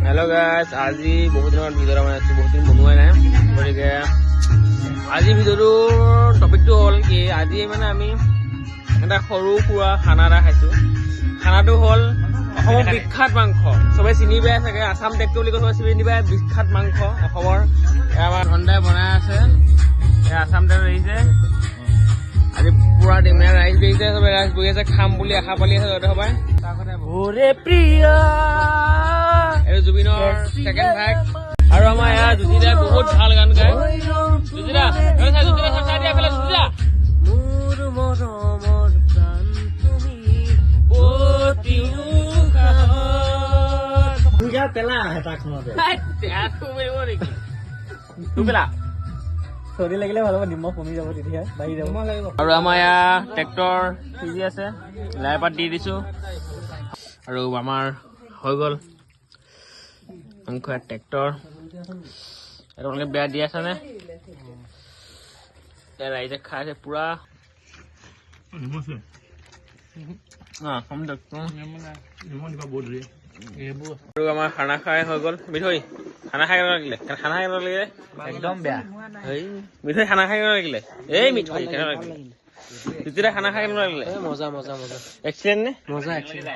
Hello guys, আজি বহুত দিনৰ ভিডিঅ' বনাইছো, বহুত দিন বনোৱাই নাই। গতিকে আজি ভিডিঅ'টোৰ টপিকটো হ'ল কি, আজি মানে আমি এটা সৰু সুৰা খানা এটা খাইছো। খানাটো হ'ল অসমৰ বিখ্যাত মাংস, চবে চিনি পাই চাগে, আছাম টেক্টো বুলি কৈছে, চিনি পাই বিখ্যাত মাংস অসমৰ। আমাৰ ধন্দাই বনাই আছে, আছাম টেক্টো আহিছে আজি পুৰা ডিমীয়া ৰাইচ দিছে, চবে ৰাইচ বহি আছে, খাম বুলি আশা পালি আছে য'তে সবাই। ওৰে প্ৰিয়া এইটো জুবিনৰ ছেকেণ্ড ভাগ। আৰু আমাৰ ইয়াৰ জুতিদাই বহুত ভাল গান গায়। জুতিদা চাই দিয়া পেলাই জুতিদা। মোৰ মৰমৰ প্ৰাণ তুমি অতি উশাহত পেলা হেতাখনতে পেলাব নেকি? তোৰ পেলা চৰ্দি লাগিলে ভাল হ'ব, নিমখ কমি যাব, তেতিয়া বাঢ়ি যাব। আৰু আমাৰ ইয়াৰ ট্ৰেক্টৰ সিজি আছে, লাই পাত দি দিছো আৰু আমাৰ হৈ গ'ল মাংস। ট্ৰেক্টৰ তোমালোকে বেয়া দি আছা নে? ৰাইজে খাই আছে পুৰা। আৰু আমাৰ খানা খাই হৈ গ'ল। মিঠৈ খানা খাই কেনেকুৱা লাগিলে? খানা খাই কেনেকুৱা লাগিলে? একদম বেয়া। মিঠৈ খানা খাই কেনেকুৱা লাগিলে? এই মিঠৈ কেনেকুৱা লাগিলে? তেতিয়া খানা খাই কেনেকুৱা লাগিলে? মজা মজা মজা। এক্সিলেণ্ট নে? মজা এক্সিলেণ্ট।